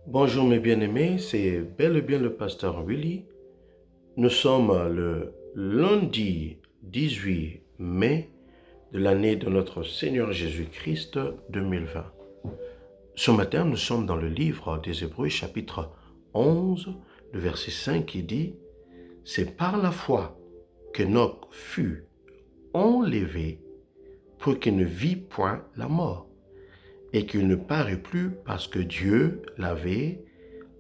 Bonjour mes bien-aimés, c'est bel et bien le pasteur Willy. Nous sommes le lundi 18 mai de l'année de notre Seigneur Jésus-Christ 2020. Ce matin, nous sommes dans le livre des Hébreux chapitre 11, le verset 5 qui dit « C'est par la foi qu'Enoch fut enlevé pour qu'il ne vit point la mort et qu'il ne parut plus parce que Dieu l'avait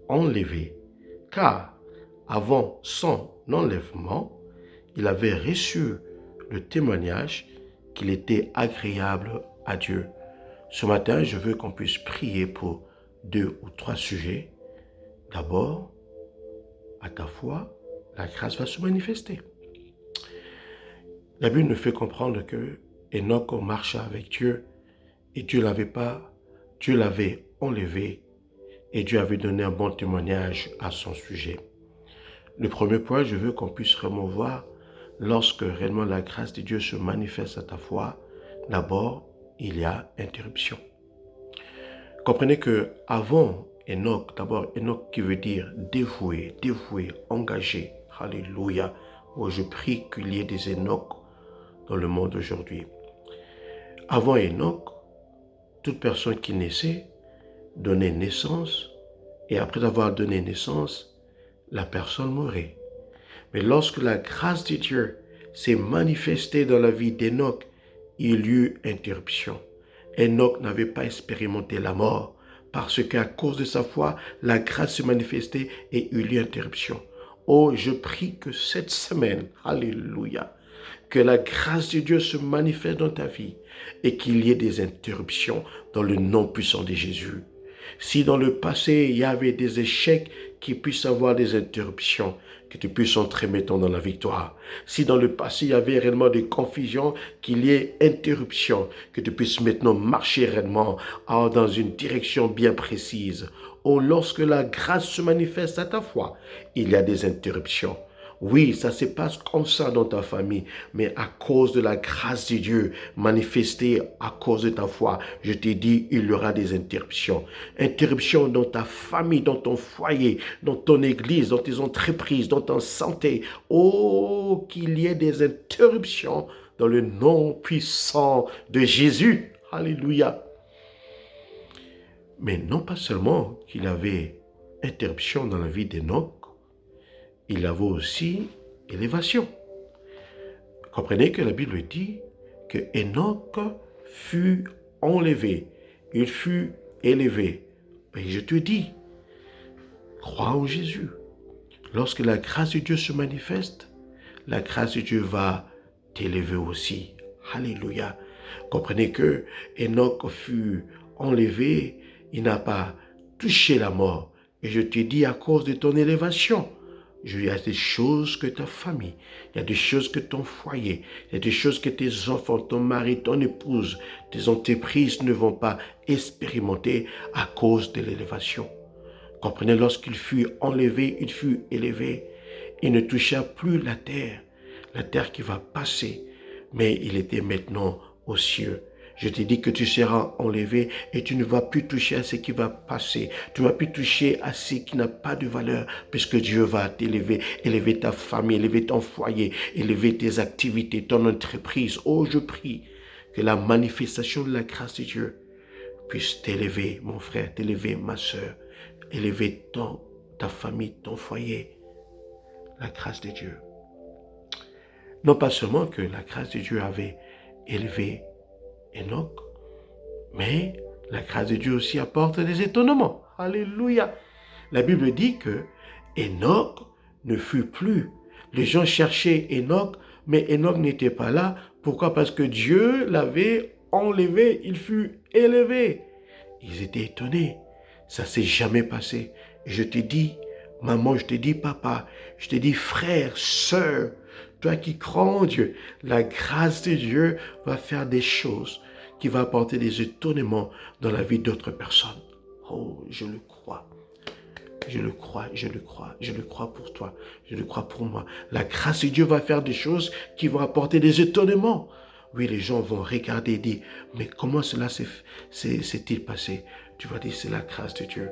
enlevé. Car avant son enlèvement, il avait reçu le témoignage qu'il était agréable à Dieu. » Ce matin, je veux qu'on puisse prier pour 2 ou 3 sujets. D'abord, à ta foi, la grâce va se manifester. La Bible nous fait comprendre que Enoch marcha avec Dieu et Dieu l'avait enlevé et Dieu avait donné un bon témoignage à son sujet. Le premier point, je veux qu'on puisse removoir lorsque réellement la grâce de Dieu se manifeste à ta foi. D'abord, il y a interruption. Comprenez que avant Enoch, d'abord Enoch qui veut dire dévoué, engagé. Alléluia. Oh, je prie qu'il y ait des Enoch dans le monde aujourd'hui. Avant Enoch, toute personne qui naissait donnait naissance et après avoir donné naissance, la personne mourait. Mais lorsque la grâce de Dieu s'est manifestée dans la vie d'Enoch, il y eut interruption. Enoch n'avait pas expérimenté la mort parce qu'à cause de sa foi, la grâce se manifestait et il y eut interruption. Oh, je prie que cette semaine, alléluia, que la grâce de Dieu se manifeste dans ta vie et qu'il y ait des interruptions dans le nom puissant de Jésus. Si dans le passé, il y avait des échecs, qu'il puisse avoir des interruptions, que tu puisses entrer maintenant dans la victoire. Si dans le passé, il y avait réellement des confusions, qu'il y ait interruption, que tu puisses maintenant marcher réellement dans une direction bien précise. Oh, lorsque la grâce se manifeste à ta foi, il y a des interruptions. Oui, ça se passe comme ça dans ta famille, mais à cause de la grâce de Dieu manifestée à cause de ta foi, je t'ai dit, il y aura des interruptions. Interruptions dans ta famille, dans ton foyer, dans ton église, dans tes entreprises, dans ta santé. Oh, qu'il y ait des interruptions dans le nom puissant de Jésus. Alléluia. Mais non pas seulement qu'il avait interruption dans la vie d'Enoch, il avait aussi élévation. Comprenez que la Bible dit que Enoch fut enlevé, il fut élevé. Et je te dis, crois en Jésus. Lorsque la grâce de Dieu se manifeste, la grâce de Dieu va t'élever aussi. Alléluia. Comprenez que Enoch fut enlevé, il n'a pas touché la mort. Et je te dis à cause de ton élévation, il y a des choses que ta famille, il y a des choses que ton foyer, il y a des choses que tes enfants, ton mari, ton épouse, tes entreprises ne vont pas expérimenter à cause de l'élévation. Comprenez, lorsqu'il fut enlevé, il fut élevé. Il ne toucha plus la terre qui va passer, mais il était maintenant aux cieux. Je te dis que tu seras enlevé et tu ne vas plus toucher à ce qui va passer. Tu ne vas plus toucher à ce qui n'a pas de valeur puisque Dieu va t'élever, élever ta famille, élever ton foyer, élever tes activités, ton entreprise. Oh, je prie que la manifestation de la grâce de Dieu puisse t'élever, mon frère, t'élever, ma soeur, élever ta famille, ton foyer. La grâce de Dieu. Non pas seulement que la grâce de Dieu avait élevé Enoch, mais la grâce de Dieu aussi apporte des étonnements. Alléluia. La Bible dit que Enoch ne fut plus. Les gens cherchaient Enoch, mais Enoch n'était pas là. Pourquoi? Parce que Dieu l'avait enlevé, il fut élevé. Ils étaient étonnés. Ça ne s'est jamais passé. Et je te dis, maman, je te dis, papa, je te dis, frère, sœur, toi qui crois en Dieu, la grâce de Dieu va faire des choses qui vont apporter des étonnements dans la vie d'autres personnes. Oh, je le crois. Je le crois, je le crois, je le crois pour toi, je le crois pour moi. La grâce de Dieu va faire des choses qui vont apporter des étonnements. Oui, les gens vont regarder et dire, mais comment cela s'est-il passé? Tu vas dire, c'est la grâce de Dieu.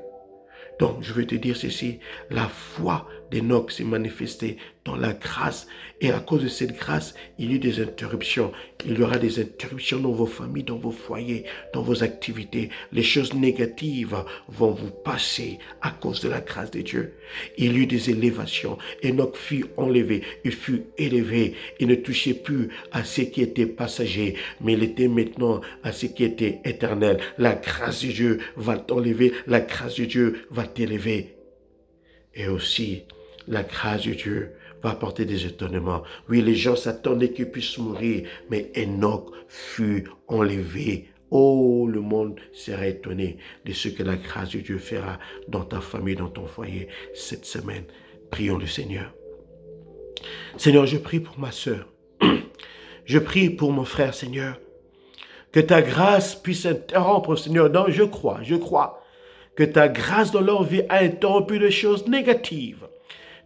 Donc, je veux te dire ceci, la foi d'Enoch s'est manifestée dans la grâce. Et à cause de cette grâce, il y a eu des interruptions. Il y aura des interruptions dans vos familles, dans vos foyers, dans vos activités. Les choses négatives vont vous passer à cause de la grâce de Dieu. Il y a eu des élévations. Enoch fut enlevé, il fut élevé. Il ne touchait plus à ce qui était passager, mais il était maintenant à ce qui était éternel. La grâce de Dieu va t'enlever, la grâce de Dieu va t'élever. Et aussi, la grâce de Dieu va apporter des étonnements. Oui, les gens s'attendaient qu'il puisse mourir, mais Enoch fut enlevé. Oh, le monde sera étonné de ce que la grâce de Dieu fera dans ta famille, dans ton foyer cette semaine. Prions le Seigneur. Seigneur, je prie pour ma sœur. Je prie pour mon frère, Seigneur. Que ta grâce puisse interrompre, Seigneur. Non, je crois que ta grâce dans leur vie a interrompu des choses négatives.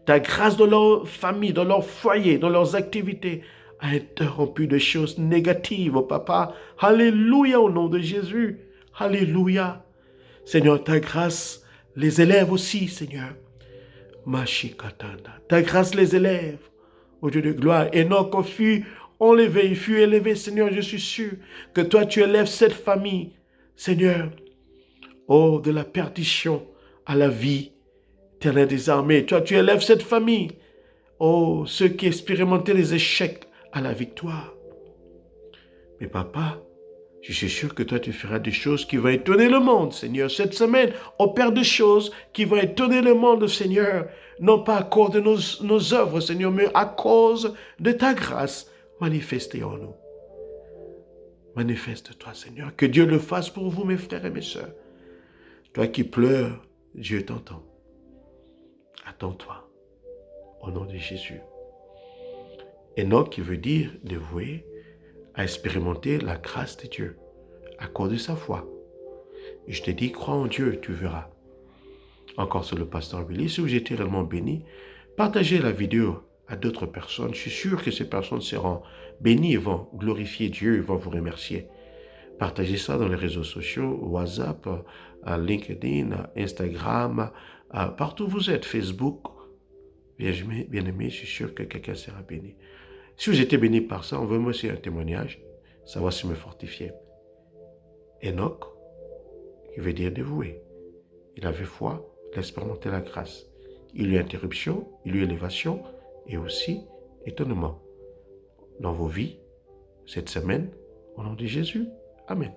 Ta grâce dans leur famille, dans leur foyer, dans leurs activités a interrompu des choses négatives, Papa. Alléluia au nom de Jésus. Alléluia. Seigneur, ta grâce les élève aussi, Seigneur. Mashikatanda. Ta grâce les élève. Au Dieu de gloire. Enoch fut enlevé, il fut élevé, Seigneur. Je suis sûr que toi, tu élèves cette famille, Seigneur. Oh, de la perdition à la vie éternelle des armées. Toi, tu élèves cette famille. Oh, ceux qui expérimentaient les échecs à la victoire. Mais papa, je suis sûr que toi, tu feras des choses qui vont étonner le monde, Seigneur. Cette semaine, opère des choses qui vont étonner le monde, Seigneur. Non pas à cause de nos œuvres, Seigneur, mais à cause de ta grâce manifestée en nous. Manifeste-toi, Seigneur. Que Dieu le fasse pour vous, mes frères et mes sœurs. Toi qui pleures, Dieu t'entend. Attends-toi. Au nom de Jésus. Enoch, qui veut dire dévoué, a expérimenté la grâce de Dieu à cause de sa foi. Et je te dis, crois en Dieu, tu verras. Encore sur le pasteur Willy, si vous étiez réellement béni, partagez la vidéo à d'autres personnes. Je suis sûr que ces personnes seront bénies et vont glorifier Dieu et vont vous remercier. Partagez ça dans les réseaux sociaux, WhatsApp, LinkedIn, Instagram, partout où vous êtes, Facebook. Bien-aimé, je suis sûr que quelqu'un sera béni. Si vous étiez béni par ça, envoyez-moi aussi un témoignage. Ça va se me fortifier. Enoch, qui veut dire dévoué. Il avait foi, il a expérimenté la grâce. Il y a eu interruption, il y a eu élévation et aussi étonnement. Dans vos vies, cette semaine, au nom de Jésus. Amen.